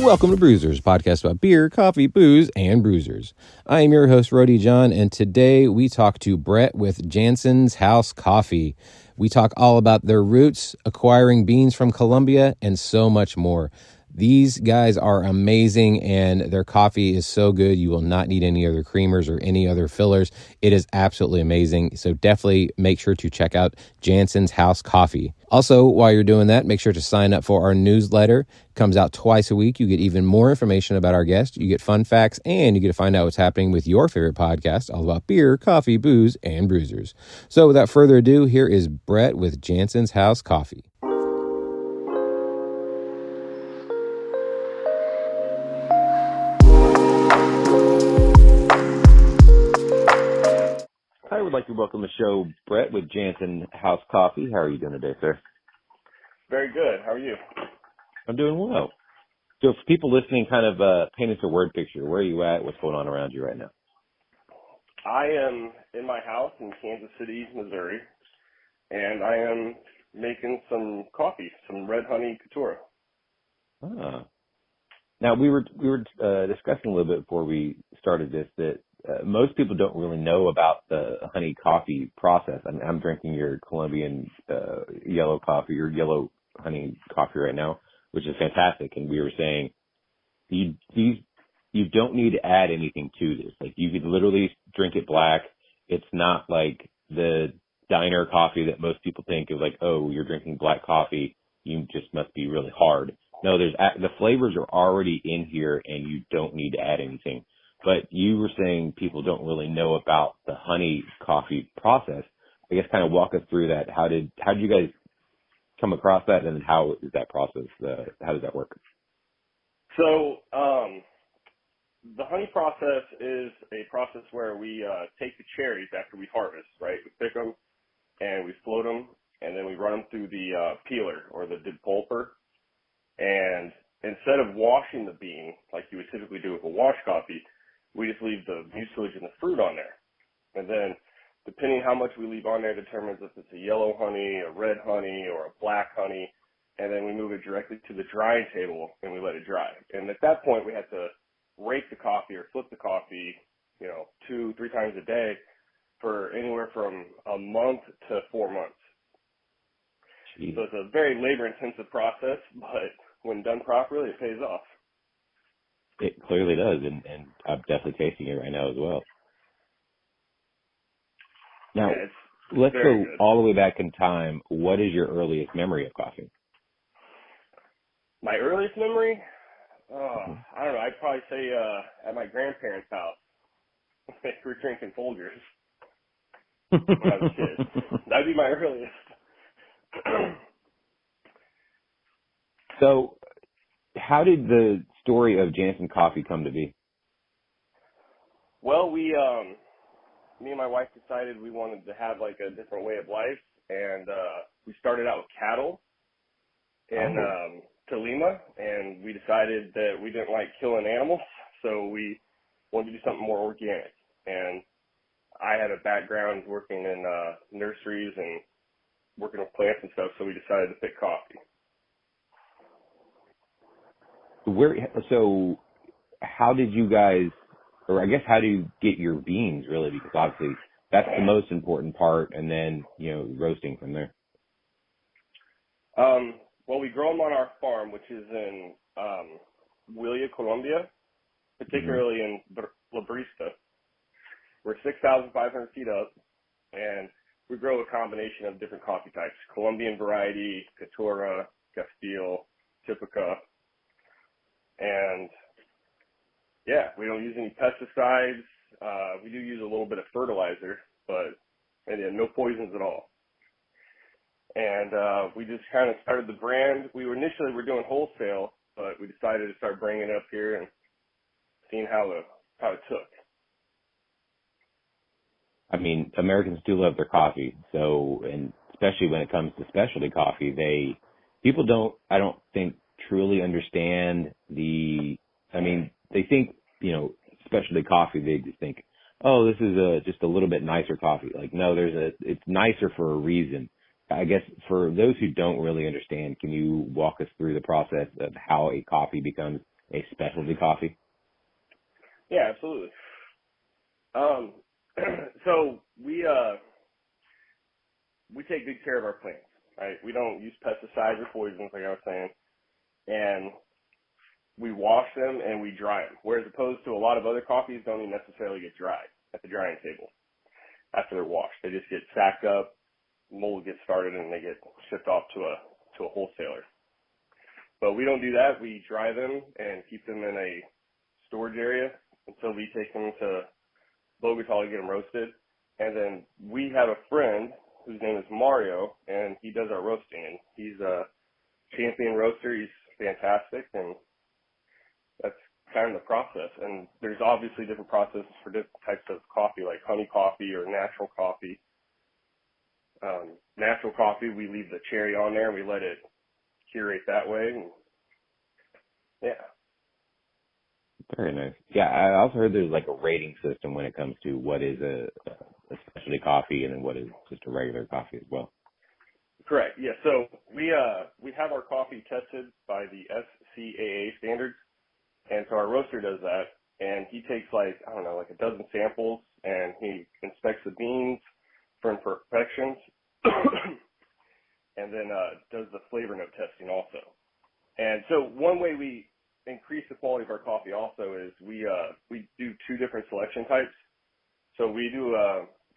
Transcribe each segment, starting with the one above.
Welcome to Brewsers, podcast about beer, coffee, booze, and bruisers. I am your host, Rody John, and today we talk to Brett with Janssen's House Coffee. We talk all about their roots, acquiring beans from Colombia, and so much more. These guys are amazing, and their coffee is so good. You will not need any other creamers or any other fillers. It is absolutely amazing. So definitely make sure to check out Janssen's House Coffee. Also, while you're doing that, make sure to sign up for our newsletter. It comes out twice a week. You get even more information about our guests. You get fun facts, and you get to find out what's happening with your favorite podcast, all about beer, coffee, booze, and bruisers. So without further ado, here is Brett with Janssen's House Coffee. I would like to welcome to the show Brett with Janssen House Coffee. How are you doing today, sir? Very good. How are you? I'm doing well. So for people listening, kind of paint us a word picture. Where are you at? What's going on around you right now? I am in my house in Kansas City, Missouri, and I am making some coffee, some red honey couture. Ah. Now, we were discussing a little bit before we started this that most people don't really know about the honey coffee process. I'm drinking your Colombian yellow coffee, your yellow honey coffee right now, which is fantastic. And we were saying you don't need to add anything to this. Like, you could literally drink it black. It's not like the diner coffee that most people think of, like, oh, you're drinking black coffee, you just must be really hard. No, the flavors are already in here, and you don't need to add anything. But you were saying people don't really know about the honey coffee process. I guess kind of walk us through that. How did you guys come across that, and how is that process? How does that work? So the honey process is a process where we take the cherries after we harvest, right? We pick them and we float them, and then we run them through the peeler or the depulper. And instead of washing the bean like you would typically do with a wash coffee, we just leave the mucilage and the fruit on there. And then depending how much we leave on there determines if it's a yellow honey, a red honey, or a black honey. And then we move it directly to the drying table and we let it dry. And at that point, we have to rake the coffee or flip the coffee, 2-3 times a day for anywhere from a month to 4 months. Jeez. So it's a very labor-intensive process, but when done properly, it pays off. It clearly does, and I'm definitely tasting it right now as well. Now, let's go good. all the way back in time. What is your earliest memory of coffee? My earliest memory? I don't know. I'd probably say at my grandparents' house. They were drinking Folgers when I was a kid. That'd be my earliest. So, how did the story of Janssen Coffee come to be? Well, me and my wife decided we wanted to have like a different way of life, and we started out with cattle in Tolima, and we decided that we didn't like killing animals, so we wanted to do something more organic. And I had a background working in nurseries and working with plants and stuff, so we decided to pick coffee. So how did you guys, or I guess how do you get your beans, really? Because obviously that's the most important part, and then, roasting from there. Well, we grow them on our farm, which is in Huila, Colombia, particularly in La Brista. We're 6,500 feet up, and we grow a combination of different coffee types: Colombian variety, Caturra, Castile, Typica. And yeah, we don't use any pesticides. We do use a little bit of fertilizer, but no poisons at all. And we just kind of started the brand. We were initially doing wholesale, but we decided to start bringing it up here and seeing how it took. I mean, Americans do love their coffee, and especially when it comes to specialty coffee, people don't, I don't think, truly understand they think, specialty coffee, they just think, oh, this is just a little bit nicer coffee. Like, no, it's nicer for a reason. I guess for those who don't really understand, can you walk us through the process of how a coffee becomes a specialty coffee? Yeah, absolutely. So we take good care of our plants, right? We don't use pesticides or poisons, like I was saying, and we wash them and we dry them. Whereas opposed to a lot of other coffees don't even necessarily get dried at the drying table after they're washed. They just get sacked up, mold gets started, and they get shipped off to a wholesaler. But we don't do that. We dry them and keep them in a storage area until we take them to Bogota to get them roasted. And then we have a friend whose name is Mario, and he does our roasting. And he's a champion roaster. He's fantastic, and that's kind of the process. And there's obviously different processes for different types of coffee, like honey coffee or natural coffee. Natural coffee, we leave the cherry on there and we let it curate that way. And yeah. Very nice. Yeah, I also heard there's like a rating system when it comes to what is a specialty coffee and then what is just a regular coffee as well. Correct. Yeah. So we have our coffee tested by the SCAA standards, and so our roaster does that, and he takes like a dozen samples, and he inspects the beans for imperfections, and then does the flavor note testing also. And so one way we increase the quality of our coffee also is we do two different selection types. So we do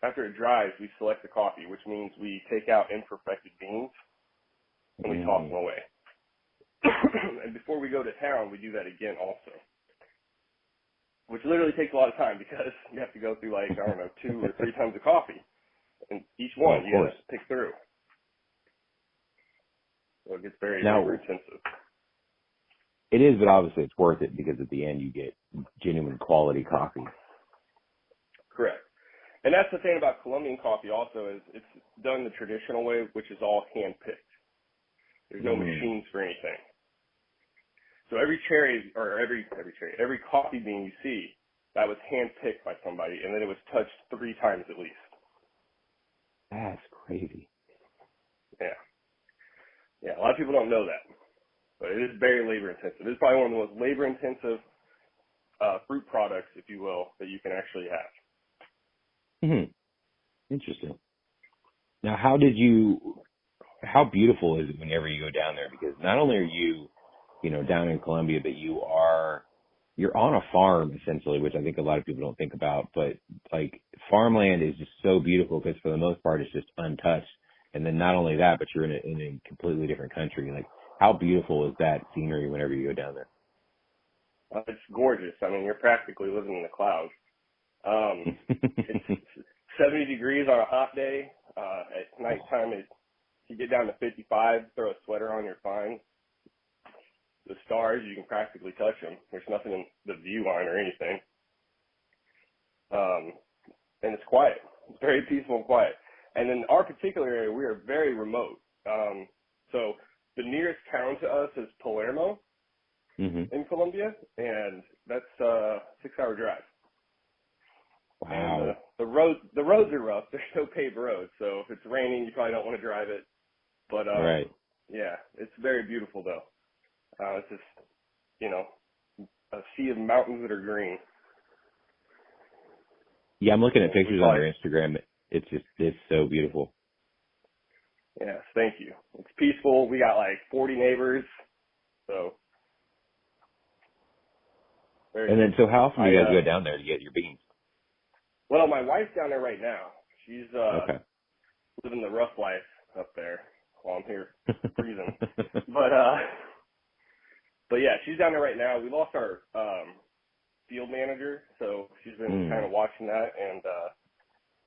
after it dries, we select the coffee, which means we take out imperfected beans and we toss them away. And before we go to town, we do that again also, which literally takes a lot of time because you have to go through 2 or 3 tons of coffee, and each one you have to pick through. So it gets very labor intensive. It is, but obviously it's worth it because at the end you get genuine quality coffee. Correct. And that's the thing about Colombian coffee also is it's done the traditional way, which is all hand-picked. There's no machines for anything. So every coffee bean you see, that was hand-picked by somebody, and then it was touched 3 times at least. That's crazy. Yeah. Yeah, a lot of people don't know that. But it is very labor-intensive. It's probably one of the most labor-intensive fruit products, if you will, that you can actually have. Interesting. Now, how beautiful is it whenever you go down there? Because not only are you, down in Colombia, but you're on a farm essentially, which I think a lot of people don't think about. But like farmland is just so beautiful because for the most part it's just untouched. And then not only that, but you're in a completely different country. Like, how beautiful is that scenery whenever you go down there? It's gorgeous. I mean, you're practically living in the clouds. It's 70 degrees on a hot day. At nighttime, you get down to 55, throw a sweater on, you're fine. The stars, you can practically touch them. There's nothing in the view line or anything. And it's quiet. It's very peaceful and quiet. And in our particular area, we are very remote. So the nearest town to us is Palermo in Colombia, and that's a 6-hour drive. Wow. And the roads are rough. There's no paved roads, so if it's raining, you probably don't want to drive it. But right. Yeah, it's very beautiful though. It's just a sea of mountains that are green. Yeah, I'm looking at pictures on your Instagram. It's so beautiful. Yes, thank you. It's peaceful. We got like 40 neighbors, so. And then, so how often do you guys go down there to get your beans? Well, my wife's down there right now. She's living the rough life up there while I'm here freezing. But yeah, she's down there right now. We lost our field manager, so she's been kind of watching that. And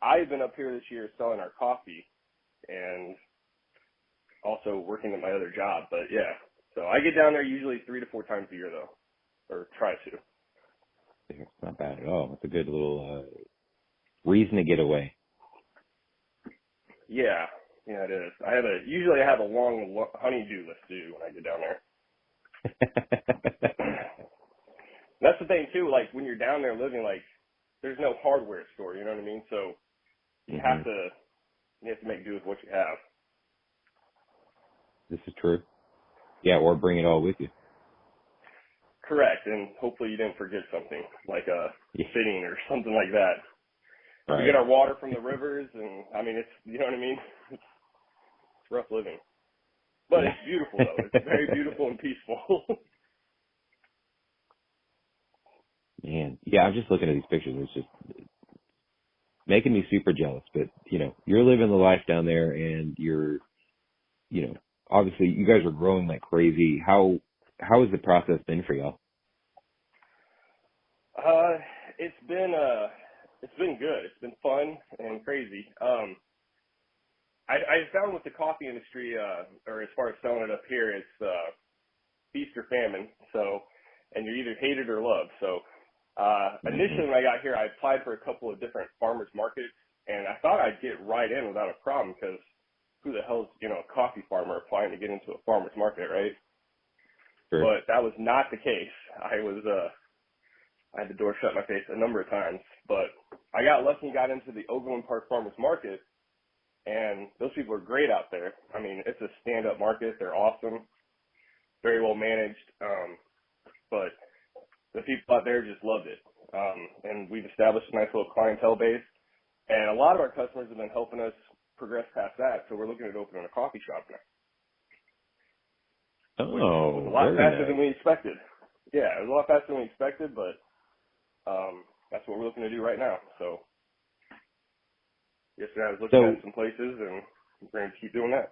I've been up here this year selling our coffee and also working at my other job. But yeah, so I get down there usually 3 to 4 times a year though, or try to. It's not bad at all. It's a good little reason to get away. Yeah, it is. Usually I have a long honey-do list too when I get down there. That's the thing too, like when you're down there living, like there's no hardware store, you know what I mean? So you have to make do with what you have. This is true. Yeah, or bring it all with you. Correct, and hopefully you didn't forget something like a Yeah. fitting or something like that. We get Right. our water from the rivers, and I mean, it's, you know what I mean? It's rough living, but Yeah. it's beautiful though. It's very beautiful and peaceful. Man, yeah, I'm just looking at these pictures. It's just making me super jealous. But you're living the life down there, and obviously you guys are growing like crazy. How has the process been for y'all? uh, it's been good. It's been fun and crazy. I found with the coffee industry, or as far as selling it up here, it's feast or famine. So, and you're either hated or loved. So, Hmm. initially when I got here, I applied for a couple of different farmers markets, and I thought I'd get right in without a problem because who the hell's a coffee farmer applying to get into a farmers market, right? Sure. But that was not the case. I had the door shut in my face a number of times, but I got lucky and got into the Overland Park Farmers Market, and those people are great out there. I mean, it's a stand-up market. They're awesome, very well managed, but the people out there just loved it. And we've established a nice little clientele base, and a lot of our customers have been helping us progress past that, so we're looking at opening a coffee shop now, which was a Oh, lot very faster than nice. we expected. Yeah, it was a lot faster than we expected, but that's what we're looking to do right now. So yesterday I was looking at So some places, and we're going to keep doing that.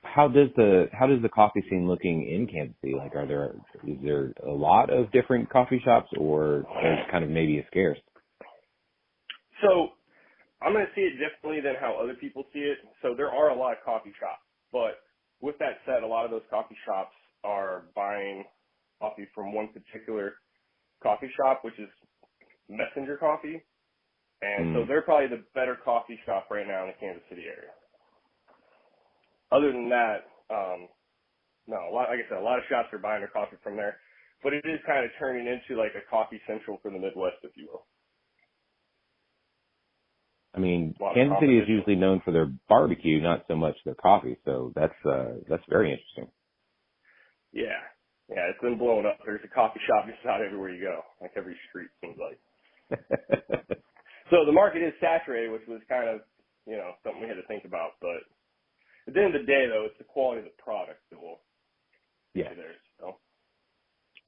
how does the coffee scene looking in Kansas City? Like, is there a lot of different coffee shops, or is kind of maybe a scarce? So I'm going to see it differently than how other people see it. So there are a lot of coffee shops, but with that said, a lot of those coffee shops are buying coffee from one particular coffee shop, which is Messenger Coffee. And so Mm. they're probably the better coffee shop right now in the Kansas City area. Other than that, no, like I said, a lot of shops are buying their coffee from there, but it is kind of turning into like a coffee central for the Midwest, if you will. I mean, A lot of Kansas City is competition. usually known for their barbecue, not so much their coffee. So that's very interesting. Yeah. Yeah, it's been blowing up. There's a coffee shop just about everywhere you go, like every street seems like. So the market is saturated, which was kind of, something we had to think about. But at the end of the day, though, it's the quality of the product that will get Yeah, you there. So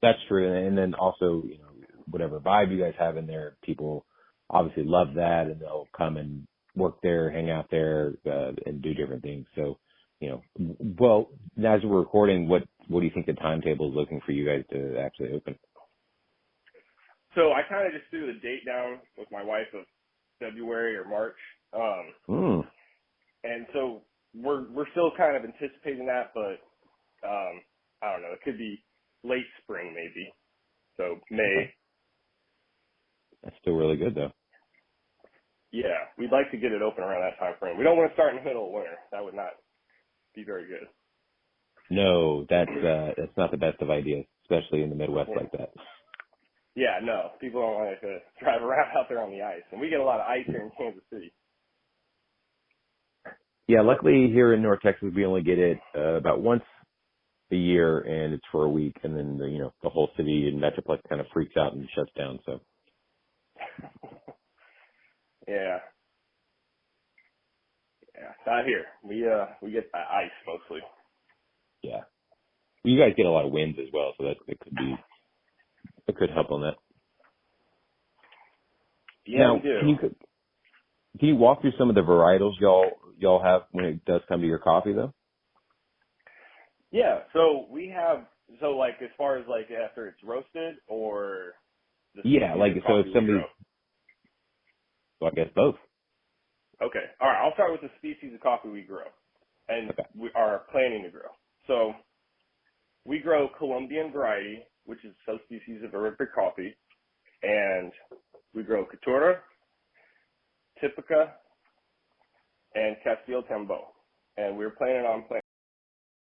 that's true. And then also, whatever vibe you guys have in there, people obviously love that, and they'll come and work there, hang out there, and do different things. So, well, as we're recording, what do you think the timetable is looking for you guys to actually open? I kind of just threw the date down with my wife of February or March. Mm. And so we're still kind of anticipating that, but I don't know. It could be late spring maybe. So May. Okay, that's still really good though. Yeah, we'd like to get it open around that time frame. We don't want to start in the middle of winter. That would not be very good. No, that's not the best of ideas, especially in the Midwest Yeah. like that. Yeah, no. People don't like to drive around out there on the ice. And we get a lot of ice here in Kansas City. Yeah, luckily here in North Texas we only get it about once a year, and it's for a week, and then the whole city and metroplex kind of freaks out and shuts down. So Yeah. Yeah. Not here. We get ice mostly. yeah, you guys get a lot of winds as well, so that it could help on that. Yeah, we Now, do. can you walk through some of the varietals y'all have when it does come to your coffee though? Yeah, so we have like as far as like after it's roasted or the Yeah, species like of so if coffee we grow. somebody, well, I guess both. Okay. All right, I'll start with the species of coffee we grow and Okay. we are planning to grow. So we grow Colombian variety, which is a subspecies of Arabica coffee, and we grow Caturra, Typica, and Castillo Tambo. And we're planning on planting